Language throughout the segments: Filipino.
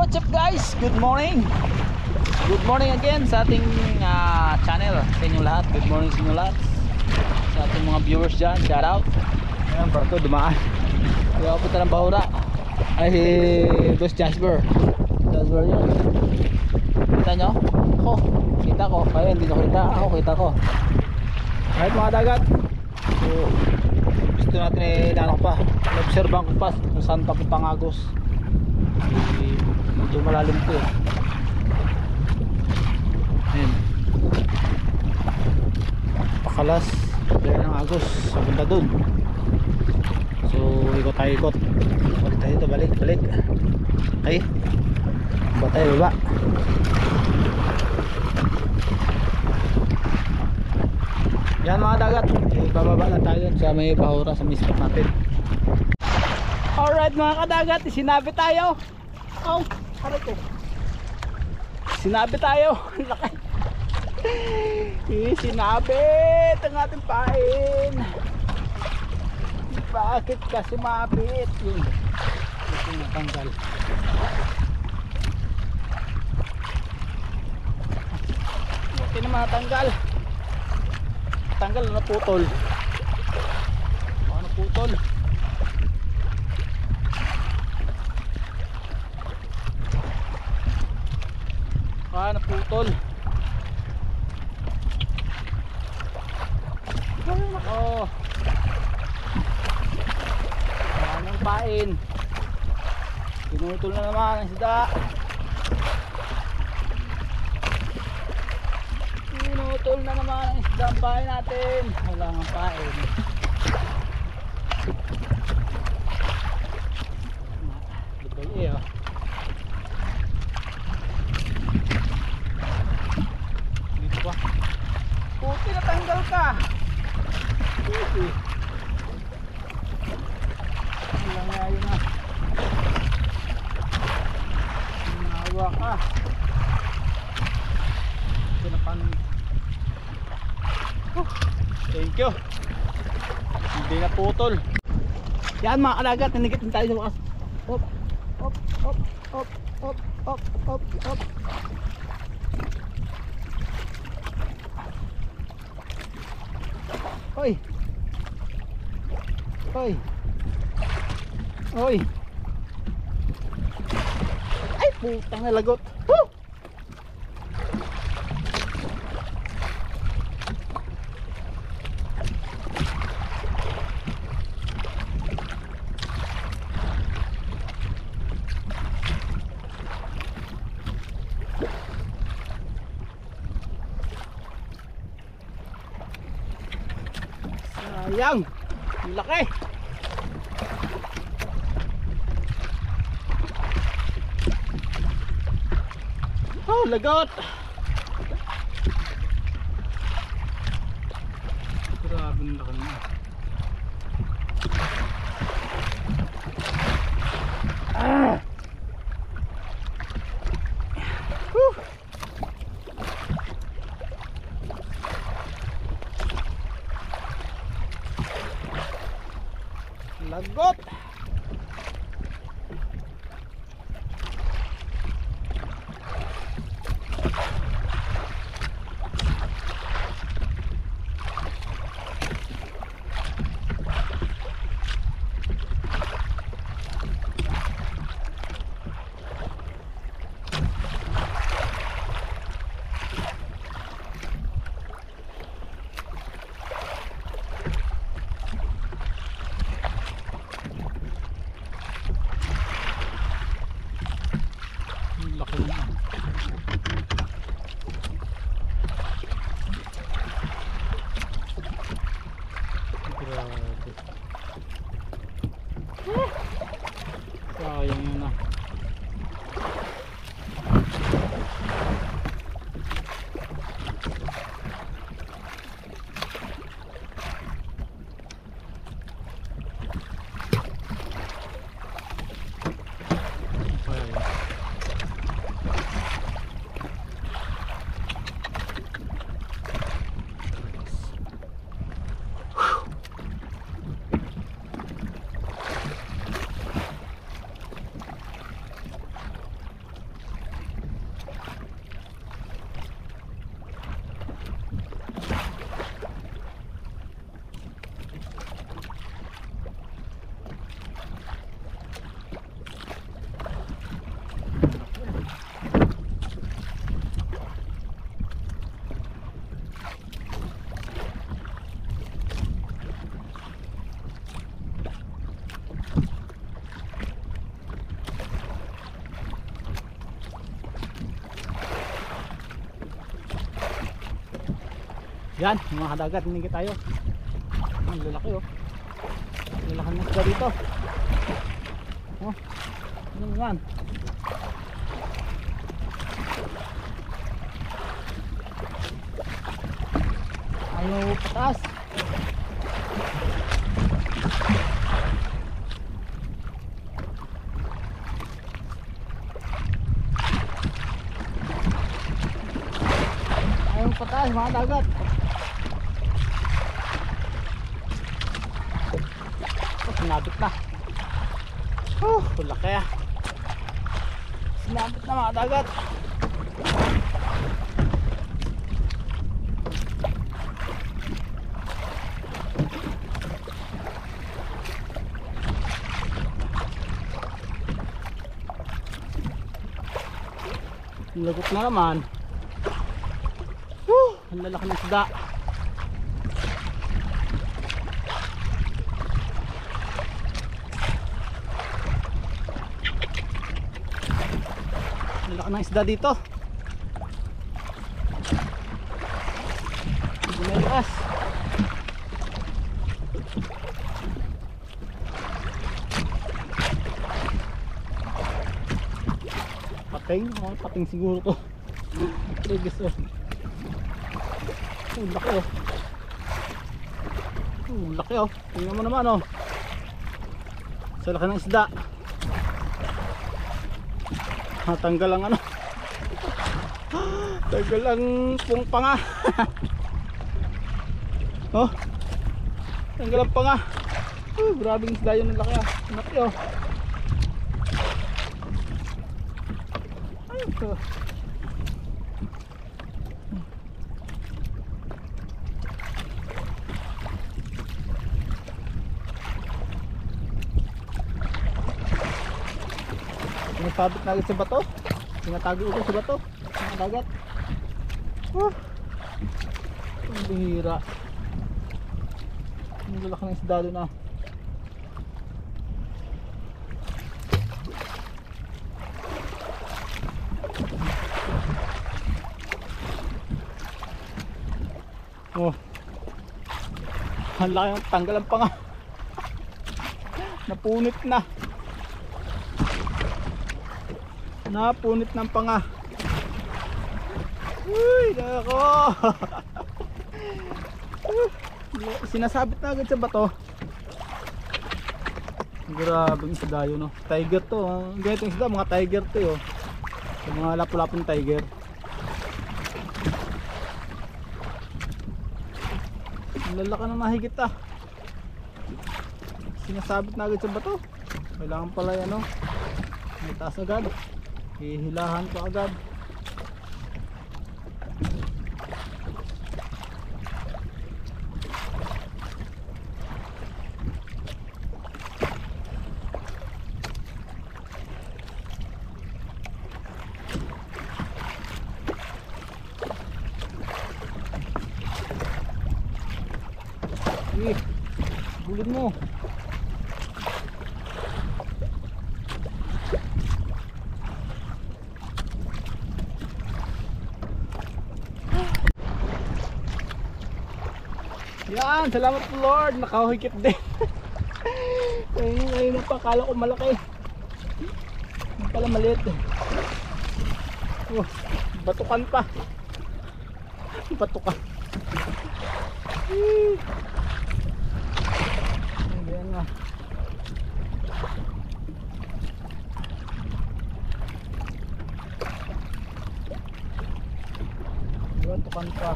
what's up guys? Good morning. Good morning again sa ating channel. Sa inyong lahat. Good morning sa inyong lahat. Sa ating mga viewers dyan. Shout out. Ayan, barko dumaan. Kaya ako punta ng Bahura. Ay, Boss Jasper. Jasper yun. Kita nyo? Ako. Kita ko. Kaya hindi nyo kita. Ako kita ko. Kahit mga dagat. So, gusto natin inanok pa. Observan ko pa kung saan papuntang Agos. Medyo malalim ko eh. Ayan. Pakalas dahil ng Agos sa punta dun. So ikot tayo, ikot. Balik tayo ito, balik. Ay, baba tayo, baba. Yan mga dagat, bababa lang tayo sa may Bahura sa mispat natin. Alright mga kadagat, sinabi tayo. Oh, harap ko. Sinabi tayo. Laki. Sinabit ang ating pain. Bakit kasi mabit? Yun. Ito natanggal. Ito na matanggal. Tanggal na putol. Ano putol? Naputol. Oh. Anong pain? Pinutol na naman ang isda. Pinutol na naman ang isda ang pain natin. Wala nga pain. Lugay eh oh. Puti, natanggal ka. Puti. Walang yayo na. Nawa ka. Pinapan. Thank you. Hindi na putol. Yan mga kalagat, nanigit tayo sa bukas. Hop, hop, hop, hop, hop, hop, hop, hop. Oy. Oy. Oy. Ay, putang na lagot. Woo! Sayang, ang laki. Oh, lagot. Grabe ang laki niya. Lagot. Sayang yun na. Yan, mga kadagat, hinigit tayo. Ang lalaki oh. Lalaki ng isda dito. Oh, ano yan? Ayaw pataas. Ayaw pataas mga dagat. Sinabit na. Laki ah. Sinabit na mga dagat. Lagot na naman. Ang lalaki ng isda. Lalaki ng isda dito. Bumelas. Pating, pating siguro to. Gusto. Laki oh. Laki oh. Tingnan mo naman oh. Sa laki ng isda. Tanggal ang ano. Tanggal ang panga. Oh. Tanggal ang panga. Grabing isda yun, ang laki ah. Laki oh. Ayun to. Sinasabit na agad sa bato. Sinatago ulit sa bato. Mga dagat. Ang bihira. Ang lalaki ng isda doon ah. Oh. Ang laki ng tanggal ang panga. Napunit na. Napunit ng panga. Uy, nako. Sinasabit na agad sa bato. Grabing isda yun no. Tiger to. Ganito yung isda, mga tiger to yo. Yung mga lapu-lapong tiger. Lalaki na mahigit ah. Sinasabit na agad sa bato. Kailangan pala yan no. May taas agad. Hihilahan ko agad. Bulid mo. Yan, salamat po Lord, nakahigit din. Ayun pa, akala ko malaki. Hindi pala maliit. Batukan pa. Batukan. Ayan nga. Batukan pa.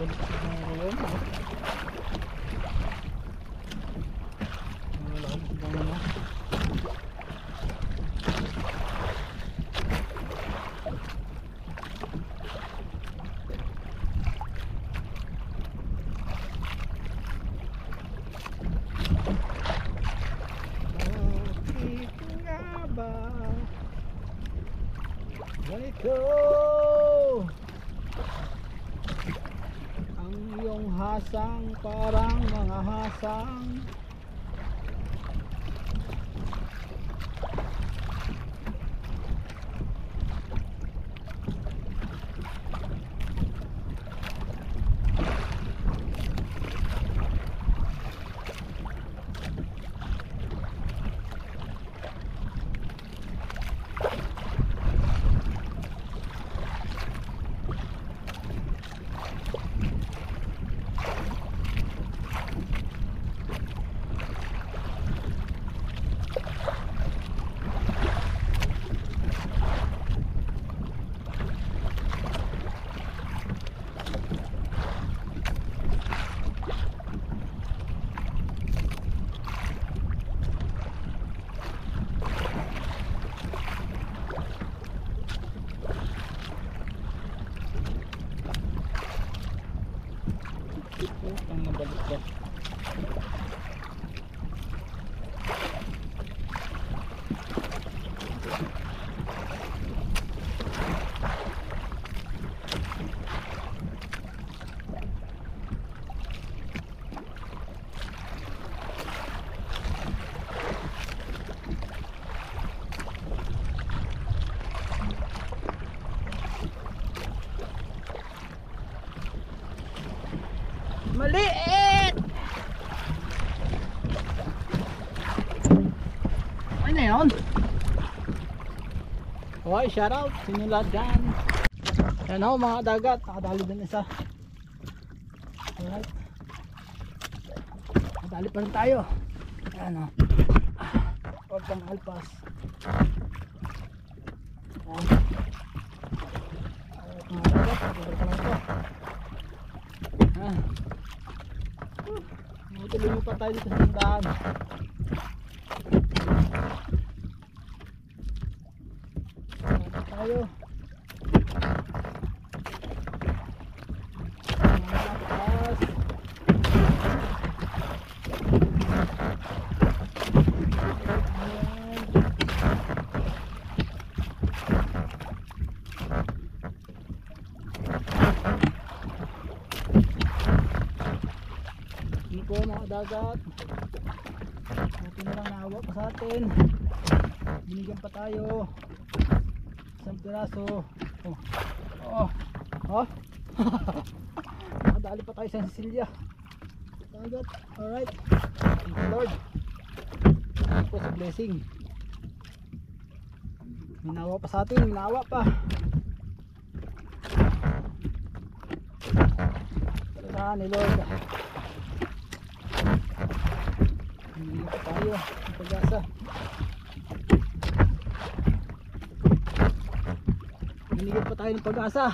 Ganito siguro yun. Wala kang siguro na. Ganito ang iyong hasang, parang mga hasang. ngayon. Okay, shout out sa inyo lahat dyan. Yan o mga dagat, nakadali din isa. Alright, nakadali pa rin tayo. Yan o, huwag kang alpas. Yan. Alright mga dagat, nakadali pa lang ito. Tuloy mo pa tayo dito sa tindahan. Tayo. Hindi po mga dagat. Buti na lang naawa pa sa atin. Binigyan pa tayo isang piraso. Nakadali pa tayo sa Sicilia. Dagat. Alright. Thank you Lord. Thank you po sa blessing. Minawa pa sa atin. Minawa pa. Talaga ni Lord. Binigyan pa tayo ng pag-asa. Binigyan pa tayo ng pag-asa.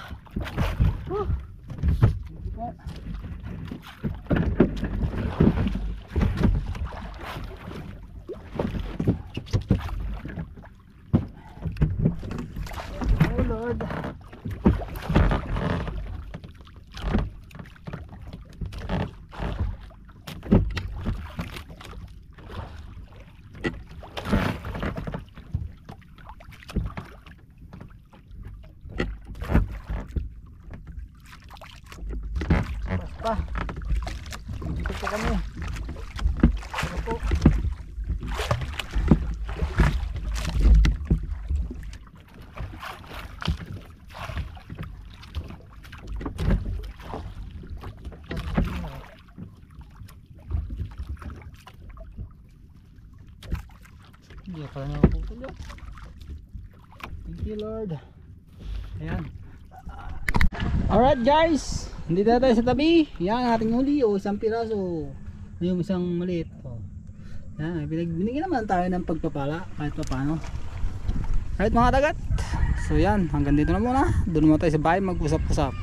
Hindi pa. Oh Lord. Basta dito po kami. Ano po? Hindi pala na ako tuloy. Thank you Lord. Ayan. Alright guys, dito na tayo sa tabi. Yan ang ating huli o isang piraso. Yung isang maliit. Yan, binigyan naman tayo ng pagpapala kahit pa paano. Alright mga dagat. So yan, hanggang dito na muna. Doon muna tayo sa bahay mag-usap-usap.